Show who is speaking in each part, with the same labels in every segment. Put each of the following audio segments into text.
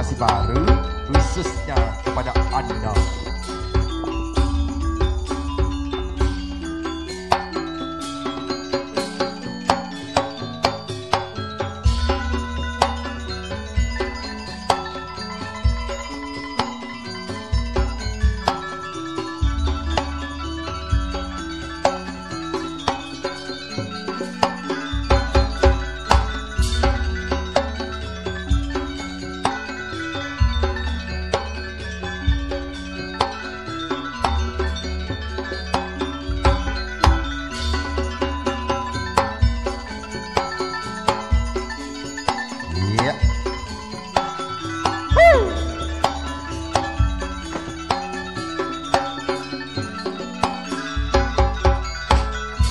Speaker 1: destinasi baru khususnya kepada Anda.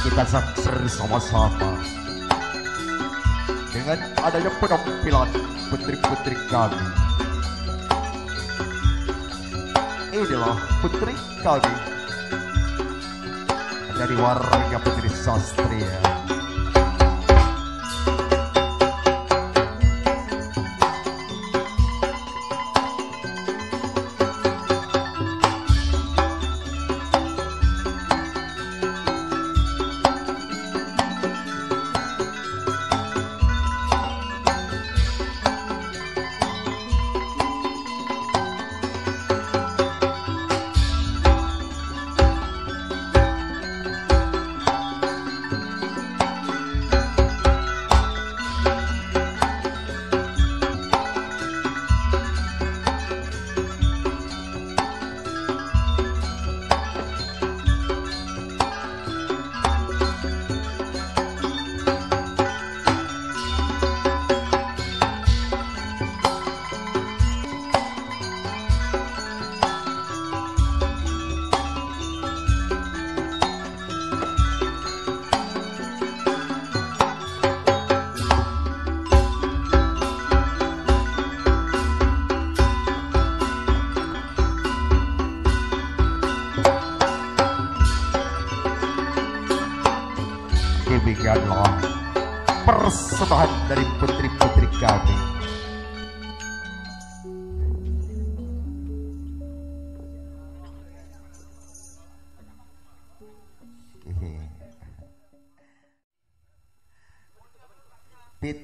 Speaker 1: Kita saksikan sama-sama dengan adanya penampilan putri-putri kami. Inilah putri kami dari warga Putri Sastria. Demikianlah persembahan dari putri-putri kami. Pit,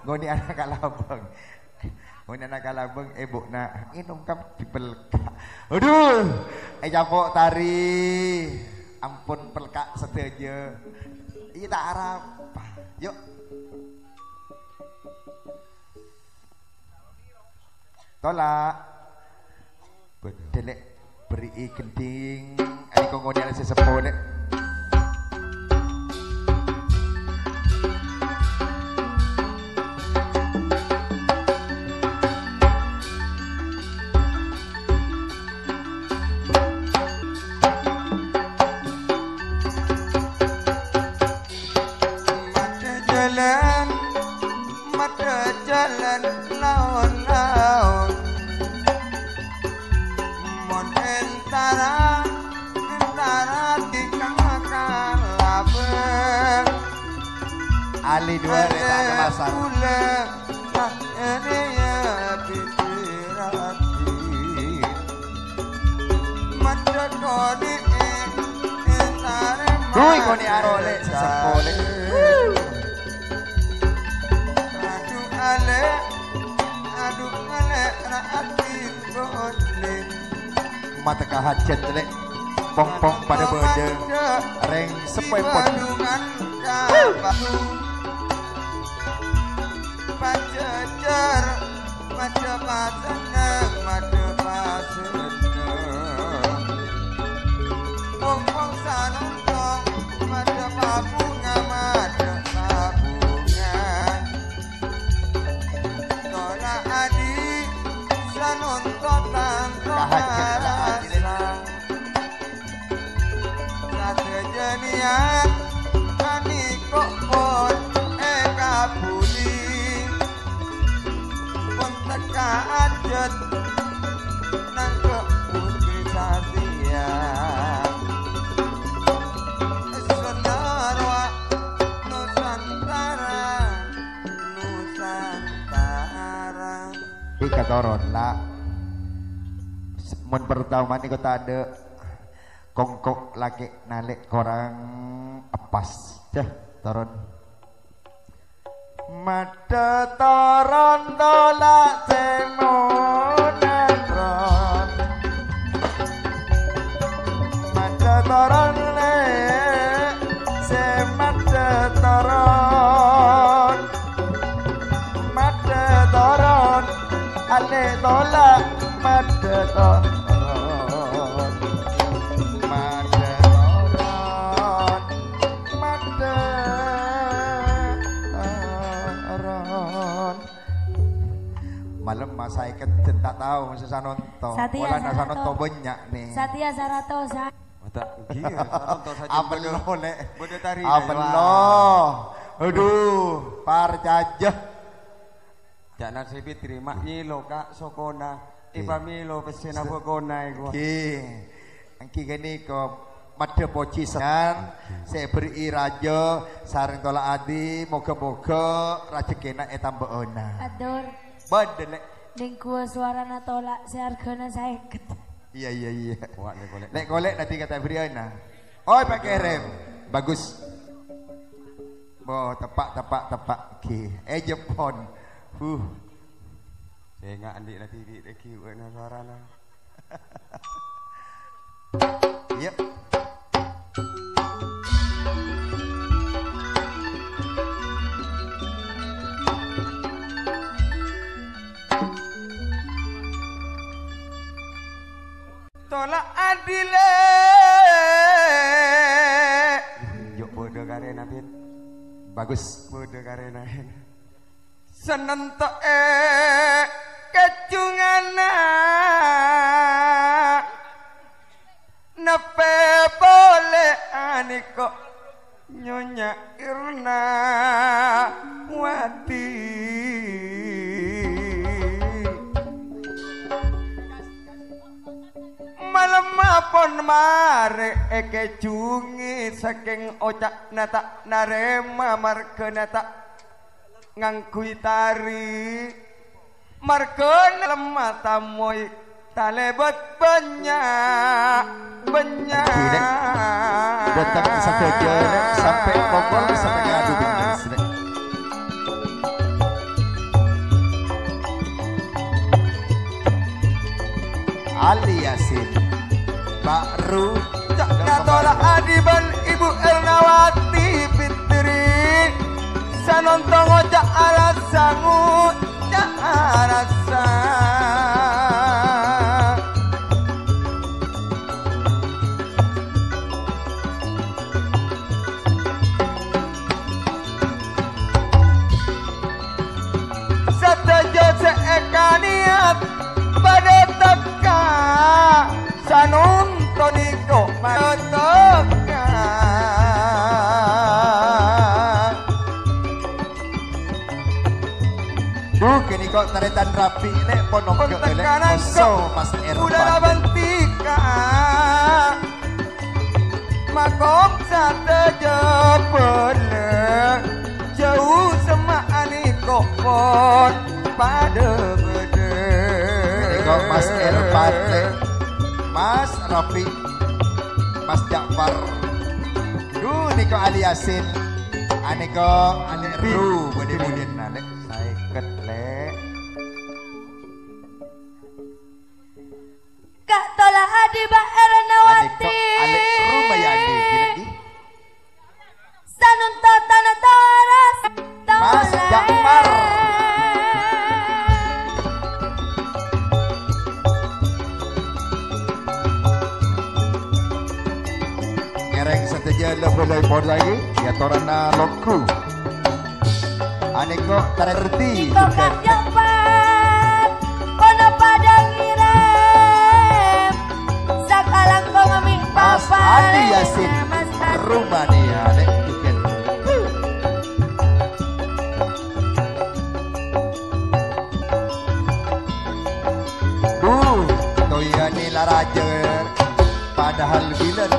Speaker 1: ngoni anak kalabang, ngoni anak kalabang, ibu nak inum kam dipelka. Aduh, capok tari. Ampun pelkak sedaya. Iya tak harap. Yuk. Tolak. Bedelek beri gending. Ini kok ngoni ana sesepuh nek.
Speaker 2: Jalan lawan-lawan model tara di kalabeng
Speaker 1: Ali dua reta ke pasar
Speaker 2: ini ya pitirati mata kodi entare
Speaker 1: duy koni arole sesepole
Speaker 2: aduh raati godle
Speaker 1: mata kahajat lek pong-pong pada bode reng sepoi
Speaker 2: padungan kabahu pajajar mada paseneng pong-pong sanuntong mada pabunga nonton kejadian ani kok pun kabuli pun teka ajet nang ke putri Satria Sonarwa Nusantara
Speaker 1: Ika toron lah. Mun pertama ni kota ada kongkok lagi nalik korang apas. Cah toron. Mata toron tolak semonatron. Mata toron le semata toron. Mata toron ale tolak mata toron. Malam masa ikan tak tahu masa sanonto. Wala na sanonto banyak nih.
Speaker 3: Satya Saratosa.
Speaker 2: Tak iya, sanonto saja.
Speaker 1: Apelo lek.
Speaker 2: Bodoh tari.
Speaker 1: Apelo. Aduh, parjajah.
Speaker 2: Jangan sepi terima nyilo kak sokona. Ipamilo pesena bokona iku.
Speaker 1: Angki gini ko madhe poci senan saya beri raja sareng tolak adi moga-moga rezekina tambah ona.
Speaker 3: Adur.
Speaker 1: Badel
Speaker 3: Ning gua suarana tolak sehargana 50.
Speaker 1: Iya.
Speaker 2: Wah, golek.
Speaker 1: Lek golek nanti kata Briana. Oi Pak Kerem. Bagus. Bo tepak. Oke. Jepon.
Speaker 2: Saya enggak andik nanti di wana suarana.
Speaker 1: Yep.
Speaker 2: Tolak adile. Yuk bodoh karena Fit.
Speaker 1: Bagus.
Speaker 2: Bodoh karena. Senentok kecungana. Nepe boleh aniko nyonya Irna Wati. Malam apon mare kecungi saking ocak nata narema marga nata ngangkui tari marga lemah tamoy talebet banyak
Speaker 1: Datang saja sampai pokok sampai ngadu bingis. Ali Yasin Bakru
Speaker 2: Natola adiban Ibu Ernawati Fitri Sanontong ojak arasangu Jak arasa Sataja seeka niat pada teka sanunton iko mateka
Speaker 1: kini kok taretan rapi ini ponok ke elek koso Mas Ervan
Speaker 2: udara bantika makom sataja bener jauh semaan iko pon pada
Speaker 1: kok Mas Ervan Mas Rafi Mas Jakfar niko Ali Yasin aniko Ali Ru budi-budin nalek saya ketlek
Speaker 3: Kak Tola Adi Mbak Ernawati.
Speaker 1: Ali Ru bayadi lagi
Speaker 3: Sanunto Tanah Toras.
Speaker 1: Mas Jakfar ngereng saja lebih lagi ya torana loku aneko tererti
Speaker 3: Tongkat Japan. Kono padang ngirim. Sakalang kau ngamik
Speaker 1: Mas
Speaker 3: papa.
Speaker 1: Ali Yasin
Speaker 3: Mas Ali.
Speaker 1: rumah dia dek tiket toyani laraja padahal bilan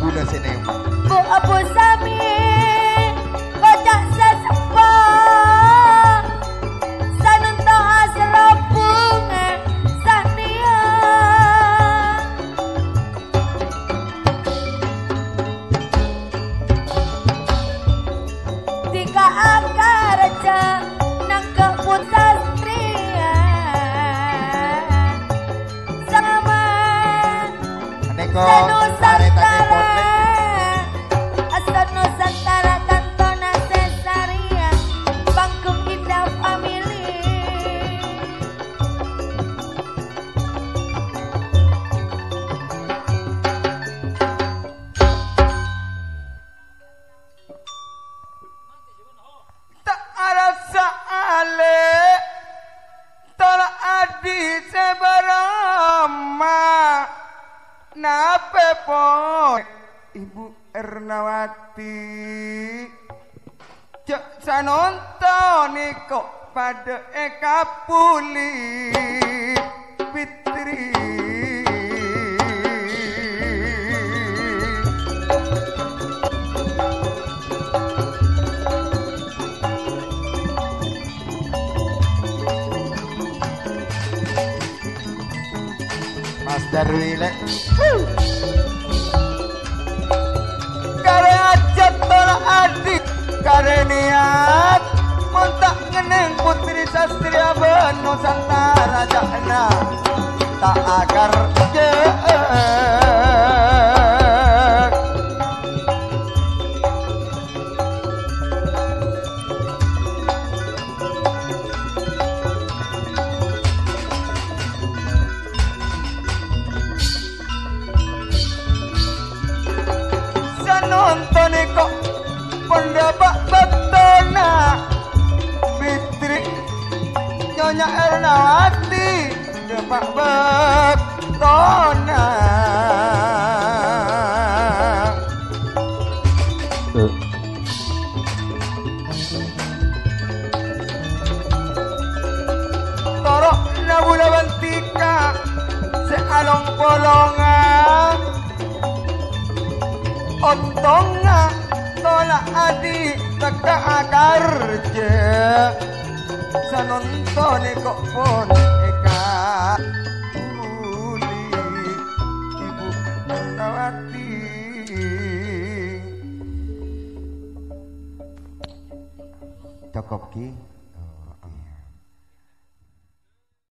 Speaker 1: bulan sinema
Speaker 3: Bu Abu Sami. Kocak sesepuh. Sanunto Asrafu.
Speaker 1: menika
Speaker 3: Nusantara Asa Nusantara Kantona Cesaria Panggung Indah Family
Speaker 2: tak rasa ale tolak adi sebarama nape po Ibu Ernawati cek sanonton kok pada eka puli Fitri
Speaker 1: Mas Darwi lek
Speaker 2: kare ajat tolak adik kare niat montak ngeneng putri sastria Nusantara jakna tak agar nonton kok pendapat betona Fitri Nyonya Ernawati depak betona torok nabula bantika sealong polongan Ontonga tolak adi teka akar je sanonton kok pun eka uli Ibu Ernawati
Speaker 1: cukup ki